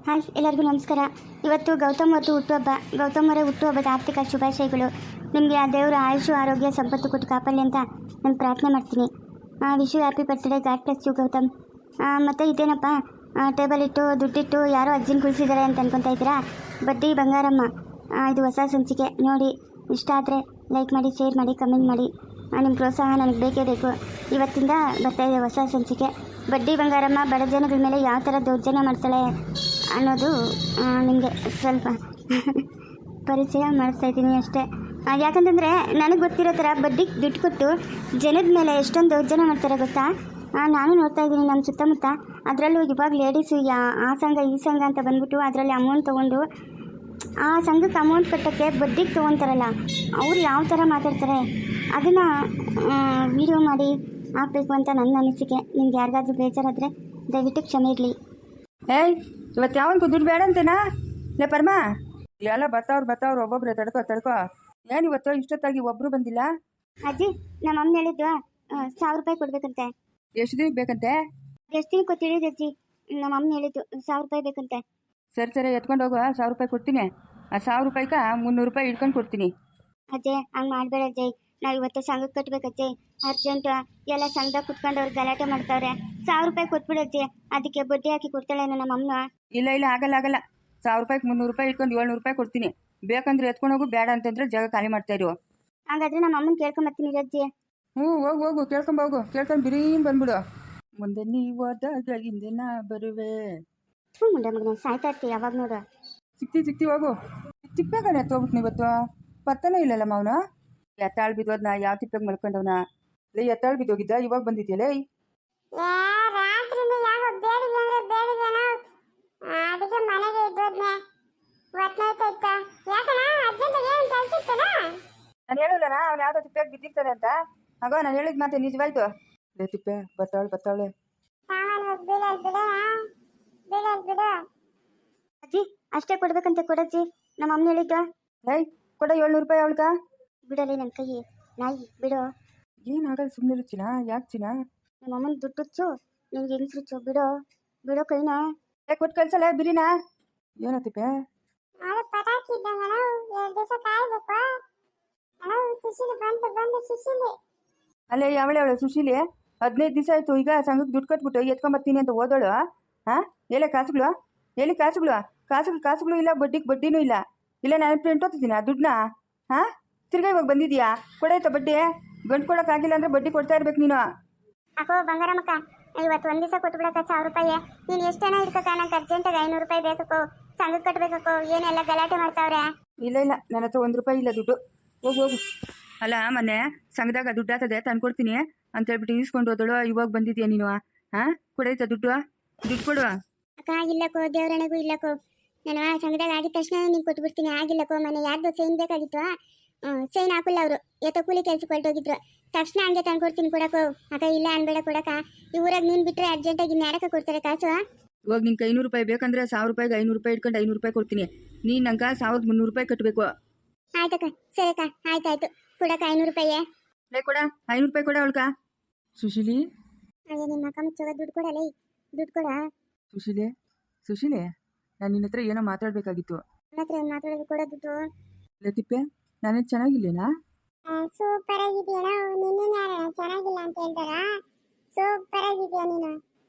Hi ಎಲ್ಲರಿಗೂ ನಮಸ್ಕಾರ. ಇವತ್ತು ಗೌತಮ್ ಅವರದ್ದು ಹುಟ್ಟುಹಬ್ಬ. ಗೌತಮ್ ಅವರೇ ಹುಟ್ಟುಹಬ್ಬದ ಆರ್ಥಿಕ ಶುಭಾಶಯಗಳು. ನಿಮಗೆ ಆ ದೇವರು ಆಯುಷು ಆರೋಗ್ಯ ಸಂಪತ್ತು ಕೊಟ್ಟು ಕಾಪಾಡಲಿ ಅಂತ ನಾನು ಪ್ರಾರ್ಥನೆ ಮಾಡ್ತೀನಿ. Wish you happy birthday. God bless you Gautam. ಮತ್ತು ಇದೇನಪ್ಪ ಟೇಬಲ್ ಇಟ್ಟು ದುಡ್ಡಿಟ್ಟು ಯಾರೋ ಅಜ್ಜಿನ ಕುಳಿಸಿದ್ದಾರೆ ಅಂತ ಅನ್ಕೊತಾ ಇದ್ದೀರಾ? ಬಡ್ಡಿ ಬಂಗಾರಮ್ಮ. ಇದು ಹೊಸ ಸಂಚಿಕೆ ನೋಡಿ. ಇಷ್ಟ ಆದರೆ ಲೈಕ್ ಮಾಡಿ, ಶೇರ್ ಮಾಡಿ, ಕಮೆಂಟ್ ಮಾಡಿ. ನಿಮ್ಮ ಪ್ರೋತ್ಸಾಹ ನನಗೆ ಬೇಕೇ ಬೇಕು. ಇವತ್ತಿಂದ ಬರ್ತಾಯಿದೆ ಹೊಸ ಸಂಚಿಕೆ. ಬಡ್ಡಿ ಬಂಗಾರಮ್ಮ ಬಡ ಜನಗಳ ಮೇಲೆ ಯಾವ ಥರ ದೌರ್ಜನ್ಯ ಮಾಡ್ತಾಳೆ ಅನ್ನೋದು ನಿಮಗೆ ಸ್ವಲ್ಪ ಪರಿಚಯ ಮಾಡಿಸ್ತಾ ಇದ್ದೀನಿ ಅಷ್ಟೇ. ಯಾಕಂತಂದರೆ ನನಗೆ ಗೊತ್ತಿರೋ ಥರ ಬಡ್ಡಿಗೆ ದುಡ್ಡು ಕೊಟ್ಟು ಜನದ ಮೇಲೆ ಎಷ್ಟೊಂದು ದೌರ್ಜನ್ಯ ಮಾಡ್ತಾರೆ ಗೊತ್ತಾ? ನಾನು ನೋಡ್ತಾ ಇದ್ದೀನಿ ನಮ್ಮ ಸುತ್ತಮುತ್ತ. ಅದರಲ್ಲೂ ಇವಾಗ ಲೇಡೀಸು ಆ ಸಂಘ ಈ ಸಂಘ ಅಂತ ಬಂದ್ಬಿಟ್ಟು ಅದರಲ್ಲಿ ಅಮೌಂಟ್ ತೊಗೊಂಡು ಆ ಸಂಘಕ್ಕೆ ಅಮೌಂಟ್ ಕಟ್ಟೋಕ್ಕೆ ಬಡ್ಡಿಗೆ ತೊಗೊತಾರಲ್ಲ, ಅವ್ರು ಯಾವ ಥರ ಮಾತಾಡ್ತಾರೆ ಅದನ್ನು ವಿಡಿಯೋ ಮಾಡಿ ಹಾಕಬೇಕು ಅಂತ ನನ್ನ ಅನಿಸಿಕೆ. ನಿಮ್ಗೆ ಯಾರಿಗಾದ್ರೂ ಬೇಜಾರಾದರೆ ದಯವಿಟ್ಟು ಕ್ಷಮೆ ಇರಲಿ. ಏಯ್, ಇವತ್ತು ಯಾವನ್ಗೂ ದುಡ್ಡು ಬೇಡ ಅಂತೇನಾ? ಲೇ ಪರ್ಮ, ಎಲ್ಲ ಬರ್ತಾವ್ರು ಒಬ್ಬೊಬ್ರೆ. ತಡ್ಕೋ. ಏನು ಇವತ್ತು ಇಷ್ಟೊತ್ತಾಗಿ ಒಬ್ಬರು ಬಂದಿಲ್ಲ? ಅಜ್ಜಿ, ನಮ್ಮ ಅಮ್ಮ ಹೇಳಿದ್ದು 1000 ರೂಪಾಯಿ ಕೊಡ್ಬೇಕಂತೆ. ಎಷ್ಟು ದಿನಕ್ಕೆ ಬೇಕಂತೆ? ಎಷ್ಟು ದಿನಕ್ಕೆ ಗೊತ್ತಿಳಿದು ಅಜ್ಜಿ. ನಮ್ಮ ಅಮ್ಮ ಹೇಳಿದ್ದು 1000 ರೂಪಾಯಿ ಬೇಕಂತೆ. ಸರಿ ಎತ್ಕೊಂಡು ಹೋಗು. 1000 ರೂಪಾಯಿ ಕೊಡ್ತೀನಿ. ಆ 1000 ರೂಪಾಯಿಗೆ 300 ರೂಪಾಯಿ ಇಟ್ಕೊಂಡು ಕೊಡ್ತೀನಿ. ಅಜ್ಜಿ, ಹಂಗೆ ಮಾಡಬೇಡ ಅಜ್ಜಿ. ನಾವು ಇವತ್ತು ಸಂಘಕ್ಕೆ ಕಟ್ಬೇಕಜ್ಜಿ. ಅರ್ಜೆಂಟು. ಎಲ್ಲ ಸಂಘದಾಗ ಕುತ್ಕೊಂಡು ಅವ್ರು ಗಲಾಟೆ ಮಾಡ್ತಾವ್ರೆ. 1000 ರೂಪಾಯಿ ಕೊಟ್ಬಿಡಜ್ಜಿ. ಅದಕ್ಕೆ ಬಡ್ಡಿ ಹಾಕಿ ಕೊಡ್ತಾಳೇನೋ ನಮ್ಮ ಅಮ್ಮ. ಇಲ್ಲ ಆಗಲ್ಲ. 1000 ರೂಪಾಯಿಗೆ 300 ರೂಪಾಯಿ ಇಟ್ಕೊಂಡು 700 ರೂಪಾಯಿ ಕೊಡ್ತೀನಿ. ಬೇಕಂದ್ರೆ ಎತ್ಕೊಂಡು ಹೋಗು, ಬೇಡ ಅಂತಂದ್ರೆ ಜಾಗ ಖಾಲಿ ಮಾಡ್ತಾ ಇರು. ಹಾಗಾದ್ರೆ ನಮ್ಮ ಅಮ್ಮನ ಕೇಳ್ಕೊಂಬರ್ತೀನಿ ಅಜ್ಜಿ. ಹೋಗು ಕೇಳ್ಕೊಂಬೋಗು. ಕೇಳ್ಕೊಂಡು ಬಿರೀನ್ ಬಂದ್ಬಿಡು. ಮುಂದೆ ನೀವು ಹೋದಾಗ ಹಿಂದೆ ನಾ ಬರುವೆ. ಮುಂಡ ಮಗನ ಸಾಯ್ತಾ ಇರ್ತೀವಿ ಯಾವಾಗ ನೋಡು. ಸಿಕ್ತಿ ಹೋಗು. ತಿಪ್ಪೆಗಾನೆ ಎತ್ತೋಗ್ಬಿಟ್ನಿ ಇವತ್ತು. ಪತ್ತನೇ ಇಲ್ಲಲ್ಲ ಮಾವನ. ಎತ್ತಾಳ್ ಬಿದ್ದೋದ್ನ ಯಾವ ತಿಪ್ಪೆಗೆ ಮಲ್ಕೊಂಡವನ? ಲೇ, ಎತ್ತಾಳ್ ಬಿದ್ದೋಗಿದ್ದ, ಇವಾಗ ಬಂದಿದ್ಯಲ್ಲ? ನಾನು ಹೇಳಲ್ಲ ಅವ್ನು ಯಾವ್ದೋ ತಿಪ್ಪೆಗೆ ಬಿದ್ದಿರ್ತಾನೆ ಅಂತ. ಆಗ ನಾನು ಹೇಳಿದ ಮಾತೆ ನಿಜವಾಯ್ತು. ಲೇ ತಿಪ್ಪೆ ಬರ್ತಾವಳೆ. ಅಜ್ಜಿ, ಅಷ್ಟೇ ಕೊಡ್ಬೇಕಂತೆ. ಕೊಡಜ್ಜಿ, ನಮ್ಮ ಅಮ್ಮ ಹೇಳಿದ್ದು. ಏಯ್, ಕೊಡ 700 ರೂಪಾಯಿ ಅವಳ್ಗ. ಬಿಡಲಿ ನನ್ನ ಕೈ ನಾಯಿ, ಬಿಡು. ಏನಾಗಲ್ಲ, ಸುಮ್ಮನೆ ಚಿನ್ನ. ಯಾಕೆ ಚಿನ್ನ? ನಮ್ಮ ಅಮ್ಮನ ದುಡ್ಡು ನಿನ್ಗೆ ಹೆಂಗ್ಸ್ರುಚ್ಚು. ಬಿಡೋ ಕೈನ. ಕೊಟ್ಟು ಕಳ್ಸಲ್ಲ ಬಿರಿನಾ? ಏನತ್ತಿಪ್ಪೆ? ಅಲ್ಲೇ ಅವಳೆ ಸುಶೀಲಿ 15 ದಿವಸ ಆಯ್ತು. ಈಗ ಸಂಘಕ್ಕೆ ದುಡ್ಡು ಕಟ್ಬಿಟ್ಟು ಎತ್ಕೊಂಬರ್ತೀನಿ ಅಂತ ಓದೋಳು. ಎಲ್ಲ ಕಾಸುಗಳು ಇಲ್ಲ. ಬಡ್ಡಿನೂ ಇಲ್ಲ. ನಾನು ಪ್ರಿಂಟ್ ಓದ್ತೀನಿ ಆ ದುಡ್ಡನ್ನ. ತಿರ್ಗಾ ಇವಾಗ ಬಂದಿದ್ಯಾ? ಕೊಡಾಯ್ತಾ ಬಡ್ಡಿ? ಗಂಟು ಕೊಡೋಕ್ಕಾಗಿಲ್ಲ ಅಂದ್ರೆ ಬಡ್ಡಿ ಕೊಡ್ತಾ ಇರ್ಬೇಕು ನೀನು. ಅಕ್ಕೋ ಬಂಗಾರಮ್ಮಕ್ಕ, ಇವತ್ತು ಒಂದು ದಿವಸ ಕೊಟ್ಬಿಡಕ್ಕ 1000 ರೂಪಾಯಿ. ನೀನು ಎಷ್ಟು ಜನ ಇಡ್ಕಕ್ಕ? ನಂಗೆ ಅರ್ಜೆಂಟಾಗಿ 500 ರೂಪಾಯಿ ಬೇಕಕ್ಕೋ. ಸಂಘಕ್ಕೆ ಕಟ್ಬೇಕಕ್ಕೋ. ಏನೆಲ್ಲ ಗಲಾಟೆ ಮಾಡ್ತಾವ್ರೆ. ಇಲ್ಲ ನನ್ನ ಹತ್ರ 1 ರೂಪಾಯಿ ಇಲ್ಲ ದುಡ್ಡು. ಹೋಗು. ಅಲ್ಲ, ಮೊನ್ನೆ ಸಂಘದಾಗ ದುಡ್ಡು ಆಗ್ತದೆ ತಂದ್ಕೊಡ್ತೀನಿ ಅಂತ ಹೇಳ್ಬಿಟ್ಟು ಈಸ್ಕೊಂಡು ಹೋದಳು. ಇವಾಗ ಬಂದಿದ್ಯಾ ನೀನು? ಕೊಡೈತಾ ದುಡ್ಡು ಕೊಡು. ಅಕ್ಕ, ಇಲ್ಲಕ್ಕೋ, ದೇವರಣೆಗೂ ಇಲ್ಲಕ್ಕೋ. ನಾನು ಸಂಘದಾಗ ಆಗಿದ ತಕ್ಷಣ ನೀನು ಕೊಟ್ಬಿಡ್ತೀನಿ. ಆಗಿಲ್ಲಕ್ಕೋ, ಮನೆ ಯಾರ್ದು ಸೈನ್ ಬೇಕಾಗಿತ್ತು. ಸೈನ್ ಹಾಕಿಲ್ಲ ಅವರು. ಕೂಲಿ ಕೆಲ್ಸಕ್ಕೆ ಹೊರಟೋಗಿದ್ರು. ತಕ್ಷಣ ಹಂಗೆ ತಂದ್ಕೊಡ್ತೀನಿ ಕೊಡಕ್ಕೋ. ಅಕ್ಕ, ಇಲ್ಲ ಅನ್ಬೇಡ ಕೊಡಕ್ಕ. ಈ ಊರಾಗ ನೀನು ಬಿಟ್ಟರೆ ಅರ್ಜೆಂಟಾಗಿ ನ್ಯಾರಕ್ಕೆ ಕೊಡ್ತಾರೆ ಕಾಸು. ಇವಾಗ ನಿನ್ಗೆ 500 ರೂಪಾಯಿ ಬೇಕಂದ್ರೆ 1000 ರೂಪಾಯಿಗೆ 500 ರೂಪಾಯಿ ಇಟ್ಕೊಂಡು 500 ರೂಪಾಯಿ ಕೊಡ್ತೀನಿ. ನೀನು ನಂಗೆ 1300 ರೂಪಾಯಿ ಕಟ್ಟಬೇಕು. ಆಯ್ತಕ್ಕ, ಸರಿಕ್ಕ, ಆಯ್ತಾಯ್ತು. ಕೊಡಕ್ಕ 500 ರೂಪಾಯಿ. ಕೊಡ 500 ರೂಪಾಯಿ ಕೊಡ ಅವಳ್ಕ. ಸುಶೀಲಿ, ಅಯ್ಯ, ನಿಮ್ಮ ಅಕ್ಕ ಮುಚ್ಚೋಗ ದುಡ್ಡು ಕೊಡಲೇ. ದುಡ್ಡು ಕೊಡ. ಸುಶೀಲಿ, ನಾನು ನಿನ್ನ ಹತ್ರ ಏನೋ ಮಾತಾಡಬೇಕಾಗಿತ್ತು. ನನ್ನ ಹತ್ರ ಏನು ಮಾತಾಡೋದು? ಕೊಡ ದುಡ್ಡು. ಲತಿಪ್ಪೆ, ನಾನೇ ಚೆನ್ನಾಗಿಲ್ಲೇನಾ? ಸೂಪರ್ ಆಗಿದೆಯಾ? ನಿನ್ನ ಯಾರು ಚೆನ್ನಾಗಿಲ್ಲ ಅಂತ ಹೇಳ್ತಾರ? ಸೂಪರ್ ಆಗಿದೆಯಾ ನೀನು?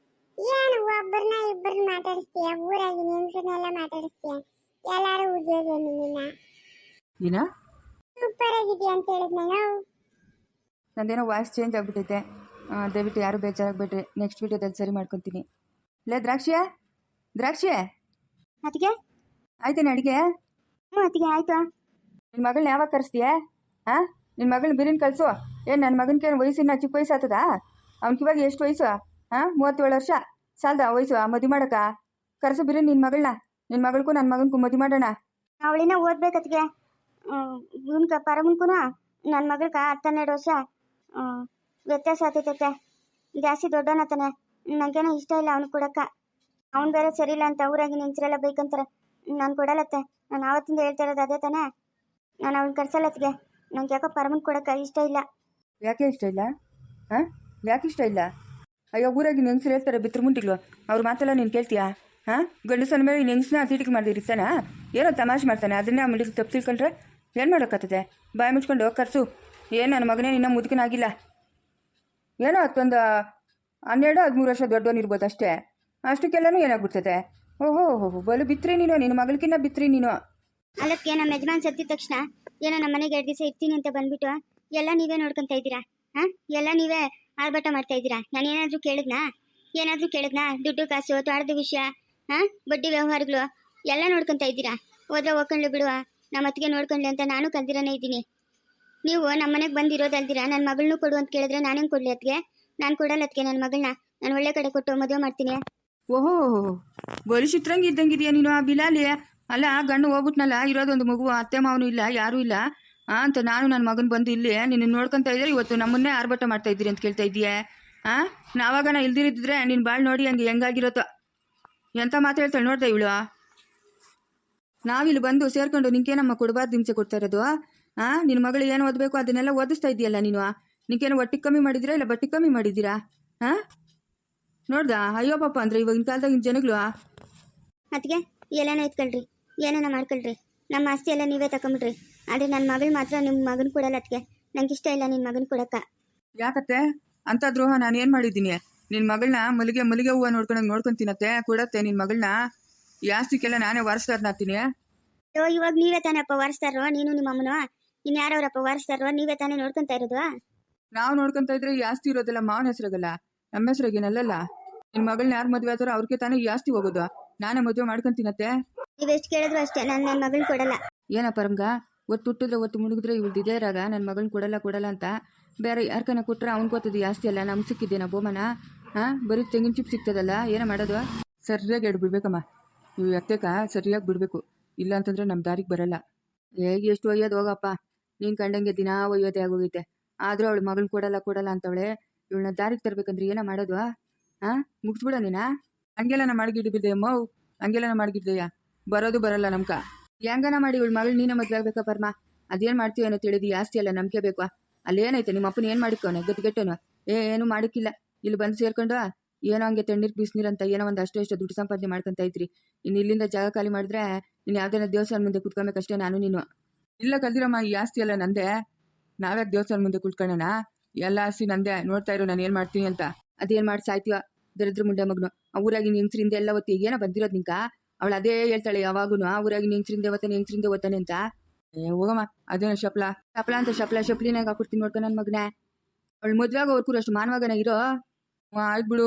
ಏನು ಒಬ್ಬರನ್ನ ಇಬ್ಬರನ್ನ ಮಾತಾಡಿಸ್ತೀಯ? ಊರಾಗಿ ನೆನ್ಸನ್ನೆಲ್ಲ ಮಾತಾಡಿಸ್ತೀಯ. ಎಲ್ಲಾರು ಉದ್ಯೋಗ ನಿನ್ನ. ಸೂಪರ್ ಆಗಿದೆಯಾ ಅಂತ ಹೇಳಿದ್ ನಾನು. ನಂದೇನೋ ವಾಯ್ಸ್ ಚೇಂಜ್ ಆಗ್ಬಿಟ್ಟೈತೆ. ದಯವಿಟ್ಟು ಯಾರು ಬೇಜಾರಾಗ್ಬೇಡ್ರಿ. ನೆಕ್ಸ್ಟ್ ವಿಡಿಯೋದಲ್ಲಿ ಸರಿ ಮಾಡ್ಕೊತೀನಿ. ಲೇ ದ್ರಾಕ್ಷಿ ಅದಕ್ಕೆ ಆಯ್ತೇನೆ ಅಡುಗೆ? ಅದಕ್ಕೆ ಆಯ್ತು. ನಿನ್ನ ಮಗಳನ್ನ ಯಾವಾಗ ಕರೆಸ್ತೀಯ? ನಿನ್ನ ಮಗಳನ್ನ ಬಿರಿನ್ ಕಳಿಸು. ನನ್ನ ಮಗನಿಗೆ ವಯಸ್ಸಿನ ಚಿಕ್ಕ ವಯಸ್ಸು ಆಗ್ತದ? ಅವ್ನಿಗೆ ಇವಾಗ ಎಷ್ಟು ವಯಸ್ಸು? 37 ವರ್ಷ ಸಾಲದ ವಯಸ್ಸು. ಮದುವೆ ಮಾಡಕ್ಕ ಕರೆಸು ಬಿರಿನ್ ನಿನ್ನ ಮಗಳನ್ನ. ನಿನ್ನ ಮಗಳಿಗೂ ನನ್ನ ಮಗನಿಗೂ ಮದುವೆ ಮಾಡೋಣ. ಅವಳಿನ ಓದ್ಬೇಕತ್ಗೆ. ಇವನ್ಕ ಪರಮನ್ಕೂ ನನ್ನ ಮಗಳ್ಕ 12 ವರ್ಷ ವ್ಯತ್ಯಾಸ ಆಗ್ತೈತೆ. ಜಾಸ್ತಿ ದೊಡ್ಡವನತ್ತಾನೆ. ನನಗೇನೋ ಇಷ್ಟ ಇಲ್ಲ ಅವ್ನು ಕೊಡಕ್ಕ. ಅವ್ನು ಬೇರೆ ಸರಿ ಇಲ್ಲ ಅಂತ ಊರಾಗಿ ನೆಂಚರೆಲ್ಲ ಬೇಕಂತಾರೆ. ನಾನು ಕೊಡಲತ್ತೆ. ನಾನು ಆವತ್ತಿಂದ ಹೇಳ್ತಾ ಇರೋದು ಅದೇ ತಾನೇ. ನಾನು ಅವ್ನು ಕರ್ಸಲ್ಲತ್ಗೆ. ನಂಗೆ ಯಾಕೋ ಪರಮನ್ ಕೊಡಕ್ಕ ಇಷ್ಟ ಇಲ್ಲ. ಯಾಕೆ ಇಷ್ಟ ಇಲ್ಲ? ಯಾಕೆ ಇಷ್ಟ ಇಲ್ಲ? ಅಯ್ಯೋ, ಊರಾಗಿ ಹೆಂಗಸರು ಹೇಳ್ತಾರೆ ಬಿತ್ರ ಮುಂಟಿಗಳು. ಅವ್ರ ಮಾತೆಲ್ಲ ನೀನು ಕೇಳ್ತೀಯಾ? ಹಾಂ ಗಂಡಸನ ಮೇಲೆ ಹೆಂಗಸನ್ನ ತೀಟಿಕೆ ಮಾಡಿರ್ತಾನ? ಏನೋ ತಮಾಷೆ ಮಾಡ್ತಾನೆ, ಅದನ್ನೇ ಆ ಮಡಿಗೆ ತಪ್ಪು ತಿಳ್ಕೊಂಡ್ರೆ ಏನು ಮಾಡೋಕ್ಕತ್ತದೆ? ಬಾಯಿ ಮುಚ್ಕೊಂಡು ಖರ್ಚು. ಏನು ನನ್ನ ಮಗನೇ ನಿನ್ನ ಮುದುಕನಾಗಿಲ್ಲ, ಏನೋ ಹತ್ತೊಂದು 12-13 ವರ್ಷ ದೊಡ್ಡವನಿರ್ಬೋದು ಅಷ್ಟೇ, ಅಷ್ಟಕ್ಕೆಲ್ಲನೂ ಏನಾಗ್ಬಿಡ್ತದೆ? ಓಹೋ ಬಲು ಬಿತ್ರಿ ನೀನು, ನಿನ್ನ ಮಗಳಿಗಿನ್ನ ಬಿತ್ರಿ ನೀನು. ಅಲ್ಲಕ್ಕೆ ನಮ್ಮ ಯಜಮಾನ್ ಸತ್ತಿದ ತಕ್ಷಣ ಏನೋ ನಮ್ಮ ಮನೆಗೆ 2 ದಿವಸ ಇರ್ತೀನಿ ಅಂತ ಬಂದ್ಬಿಟ್ಟು ಎಲ್ಲ ನೀವೇ ನೋಡ್ಕೊಂತ ಇದ್ದೀರಾ. ಹಾಂ, ಎಲ್ಲ ನೀವೇ ಆರ್ಭಟ ಮಾಡ್ತಾ ಇದ್ದೀರಾ. ನಾನು ಏನಾದರೂ ಕೇಳಿದ್ನಾ? ದುಡ್ಡು ಕಾಸು, ತೋಟದ ವಿಷಯ, ಹಾಂ, ಬಡ್ಡಿ ವ್ಯವಹಾರಗಳು ಎಲ್ಲ ನೋಡ್ಕೊಂತ ಇದ್ದೀರಾ. ಹೋದ್ರೆ ಹೋಗ್ಕೊಂಡ್ಲು ಬಿಡುವ, ನಮ್ಮ ಅತ್ತಿಗೆ ನೋಡ್ಕೊಂಡ್ಲಿ ಅಂತ ನಾನು ಕಲ್ದಿರನೇ ಇದ್ದೀನಿ. ನೀವು ನಮ್ಮ ಮನೆಗೆ ಬಂದಿರೋದಲ್ದಿರಾ ನನ್ನ ಮಗಳನ್ನೂ ಕೊಡು ಅಂತ ಕೇಳಿದ್ರೆ ನಾನೇನು ಕೊಡಲಿ ಅತ್ತಿಗೆ? ನಾನು ಕೊಡಲ್ಲ ಅತ್ತಿಗೆ ನನ್ನ ಮಗಳನ್ನ. ನಾನು ಒಳ್ಳೆ ಕಡೆ ಕೊಟ್ಟು ಮದುವೆ ಮಾಡ್ತೀನಿ. ಓಹೋ ಬಲು ಚಿತ್ರಂಗಿ ಇದ್ದಂಗಿದೆಯಾ ನೀನು ಆ ಬಿಲಾಲಿ. ಅಲ್ಲ, ಗಂಡು ಹೋಗ್ಬಿಟ್ನಲ್ಲ, ಇರೋದೊಂದು ಮಗು, ಅತ್ತೆ ಮಾವನು ಇಲ್ಲ, ಯಾರೂ ಇಲ್ಲ ಅಂತ ನಾನು ನನ್ನ ಮಗನ ಬಂದು ಇಲ್ಲಿ ನಿನ್ನ ನೋಡ್ಕೊತಾ ಇದ್ರೆ ಇವತ್ತು ನಮ್ಮನ್ನೇ ಆರ್ಭಟ ಮಾಡ್ತಾ ಇದ್ದೀರಿ ಅಂತ ಕೇಳ್ತಾ ಇದೀಯಾ? ನಾವಾಗ ನಾ ಇಲ್ದಿರಿದ್ರೆ ನಿನ್ನ ಬಾಳ್ ನೋಡಿ ಹಂಗೆ ಹೆಂಗಾಗಿರತ್ತೋ. ಎಂಥ ಮಾತು ಹೇಳ್ತಾಳೆ ನೋಡ್ದೆ ಇವಳು. ನಾವಿಲ್ಲಿ ಬಂದು ಸೇರ್ಕೊಂಡು ನಿಂಕೇನಮ್ಮ ಕೊಡಬಾರ್ದು ಹಿಂಸೆ ಕೊಡ್ತಾ ಇರೋದು? ನಿನ್ನ ಮಗಳು ಏನು ಓದಬೇಕು ಅದನ್ನೆಲ್ಲ ಓದಿಸ್ತಾ ಇದೆಯಲ್ಲ ನೀನು. ನಿಂಕೇನು ಒಟ್ಟಿ ಕಮ್ಮಿ ಮಾಡಿದ್ದೀರಾ ಇಲ್ಲ ಬಟ್ಟಿ ಕಮ್ಮಿ ಮಾಡಿದ್ದೀರಾ? ನೋಡ್ದ ಅಯ್ಯೋ ಪಾಪ ಅಂದ್ರೆ ಇವಾಗಿನ ಕಾಲದಾಗಿನ ಜನಗಳು. ಅದಕ್ಕೆ ಎಲ್ಲನ ಇಟ್ಕೊಳ್ರಿ, ಏನೇನ ಮಾಡ್ಕೊಳ್ರಿ, ನಮ್ಮ ಆಸ್ತಿ ಎಲ್ಲ ನೀವೇ ತಗೊಂಬಿಡ್ರಿ. ಆದರೆ ನನ್ನ ಮಗಳು ಮಾತ್ರ ನಿಮ್ಮ ಮಗನ ಕೊಡಲ್ಲ ಅದಕ್ಕೆ. ನಂಗೆ ಇಷ್ಟ ಇಲ್ಲ ನಿನ್ನ ಮಗನ ಕೊಡಕ್ಕ. ಯಾಕತ್ತೆ ಅಂತ ದ್ರೋಹ ನಾನು ಏನು ಮಾಡಿದ್ದೀನಿ? ನಿನ್ನ ಮಗಳನ್ನ ಮಲ್ಲಿಗೆ ಹೂವು ನೋಡ್ಕೊಂತೀನತ್ತೆ, ಕೊಡತ್ತೆ ನಿನ್ನ ಮಗಳನ್ನ. ಈ ಆಸ್ತಿಗೆಲ್ಲ ನಾನೇ ವಾರಸ್ದಾರನಾಗ್ತೀನಿ. ಅಯ್ಯೋ, ಇವಾಗ ನೀವೇ ತಾನೇ ಅಪ್ಪ ವಾರಿಸ್ತಾರೋ? ನೀನು ನಿಮ್ಮ ಅಮ್ಮನೋ ಇನ್ಯಾರವ್ರಪ್ಪ ವಾರಿಸ್ತಾರೋ? ನೀವೇ ತಾನೇ ನೋಡ್ಕೊಂತ ಇರೋದು. ನಾವು ನೋಡ್ಕೊಂತ ಇದ್ರೆ ಈ ಆಸ್ತಿ ಇರೋದೆಲ್ಲ ಮಾವನ ಹೆಸರಾಗಲ್ಲ, ನಮ್ಮ ಹೆಸರಾಗೇನಲ್ಲ. ನಿನ್ನ ಮಗಳನ್ನ ಯಾರು ಮದುವೆ ಆತಾರೋ ಅವ್ರಿಗೆ ತಾನೇ ಈ ಆಸ್ತಿ ಹೋಗೋದು. ನಾನೇ ಮದುವೆ ಮಾಡ್ಕೊಂತೀನತ್ತೆ. ನೀವೆಷ್ಟು ಕೇಳಿದ್ರು ಅಷ್ಟೇ, ನಾನು ನನ್ನ ಮಗಳನ್ನ ಕೊಡಲ್ಲ. ಏನಪ್ಪ ರಂಗ, ಒತ್ತು ಹುಟ್ಟಿದ್ರೆ ಒತ್ತು ಮುಳುಗಿದ್ರೆ ಇವಳು ಇದೇರಾಗ ನನ್ನ ಮಗಳನ್ನ ಕೊಡಲ್ಲ ಅಂತ ಬೇರೆ ಯಾರ್ಕನ ಕೊಟ್ರೆ ಅವ್ನು ಗೊತ್ತದ ಈ ಆಸ್ತಿ ಅಲ್ಲ ನಮ್ಗೆ ಸಿಕ್ಕಿದ್ದೇನಾ ಬೋಮನ? ಬರೀ ತೆಂಗಿನ ಚಿಪ್ ಸಿಗ್ತದಲ್ಲ, ಏನೋ ಮಾಡೋದು? ಸರಿಯಾಗಿ ಬಿಡ್ಬೇಕಮ್ಮ, ಇವು ಎತ್ತೇಕ ಸರಿಯಾಗಿ ಬಿಡಬೇಕು, ಇಲ್ಲ ಅಂತಂದ್ರೆ ನಮ್ಮ ದಾರಿಗೆ ಬರಲ್ಲ. ಎಷ್ಟು ಒಯ್ಯೋದು ಹೋಗಪ್ಪ, ನೀನು ಕಂಡಂಗೆ ದಿನ ಒಯ್ಯೋದೇ ಆಗೋಗೈತೆ. ಆದರೂ ಅವಳು ಮಗಳನ್ನ ಕೊಡಲ್ಲ ಅಂತವಳೆ. ಇವಳನ್ನ ದಾರಿಗೆ ತರಬೇಕಂದ್ರೆ ಏನೋ ಮಾಡೋದು? ಮುಗಿಸ್ಬಿಡ ನೀನಾ? ಹಂಗೆಲ್ಲ ಮಾಡಿಗಿಡ್ಬಿದ್ದೆಯಮ್ಮ, ಹಂಗೆಲ್ಲ ಮಾಡಿಗಿಡ್ದೆಯಾ? ಬರೋದು ಬರಲ್ಲ ನಮ್ಕ. ಹೆಂಗನ ಮಾಡಿ ಇವಳು ಮಗಳು ನೀನೇ ಮದುವೆ ಆಗ್ಬೇಕಾ ಪರ್ಮ? ಅದೇನು ಮಾಡ್ತೀವಿ ಅನ್ನೋ ತಿಳಿದು ಈ ಆಸ್ತಿ ಎಲ್ಲ ನಂಬಿಕೆ ಬೇಕು. ಅಲ್ಲೇನೈತೆ ನಿಮ್ಮ ಅಪ್ಪನ ಏನು ಮಾಡಿಕೋನೆ ಗಟ್ಟಿಗೆಟ್ಟೋನು? ಏನು ಮಾಡಿಕ್ಕಿಲ್ಲ. ಇಲ್ಲಿ ಬಂದು ಸೇರ್ಕೊಂಡು ಏನೋ ಹಂಗೆ ತಣ್ಣೀರು ಬಿಸಿನೀರು ಅಂತ ಏನೋ ಒಂದು ಅಷ್ಟು ದುಡ್ಡು ಸಂಪಾದನೆ ಮಾಡ್ಕೊಂತ ಇದ್ರಿ. ಇನ್ನು ಇಲ್ಲಿಂದ ಜಾಗ ಖಾಲಿ ಮಾಡಿದ್ರೆ ನೀನು ಯಾವ್ದಾರ ದೇವಸ್ಥಾನ ಮುಂದೆ ಕುತ್ಕೊಬೇಕಷ್ಟೇ ನಾನು ನೀನು. ಇಲ್ಲ ಕಲ್ದಿರಮ್ಮ, ಈ ಆಸ್ತಿ ಎಲ್ಲ ನಂದೇ. ನಾವ್ಯಾಕೆ ದೇವಸ್ಥಾನ ಮುಂದೆ ಕುತ್ಕೊಳ್ಳೋಣ? ಎಲ್ಲ ಆಸ್ತಿ ನಂದೇ. ನೋಡ್ತಾ ಇರೋ ನಾನು ಏನು ಮಾಡ್ತೀನಿ ಅಂತ. ಅದೇನು ಮಾಡಿ ಸಾಯ್ತೀವ ದರಿದ್ರ ಮುಂಡೆ ಮಗನು. ಆ ಊರಾಗಿನ ಹೆಂಗ್ಸ್ರಿಂದ ಎಲ್ಲ ಒತ್ತಿ ಏನೋ ಬಂದಿರೋದು ನಿಂಕ. ಅವಳು ಅದೇ ಹೇಳ್ತಾಳೆ ಯಾವಾಗೂ, ಆ ಊರಾಗಿನ ಹೆಂಗ್ಸ್ರಿಂದ ಓದ್ತಾನೆ ಅಂತ. ಹೋಗಮ್ಮ, ಅದೇನೋ ಶಪ್ಲ ಅಂತ ಶಪ್ಲಿನಾಗ ಹಾಕೊಡ್ತೀನಿ ನೋಡ್ಕೊ ನನ್ನ ಮಗನೇ. ಅವಳು ಮದುವೆಗೆ ಅವ್ರು ಅಷ್ಟು ಮಾನವಾಗನ ಇರೋ. ಆಯ್ತು ಬಿಡು.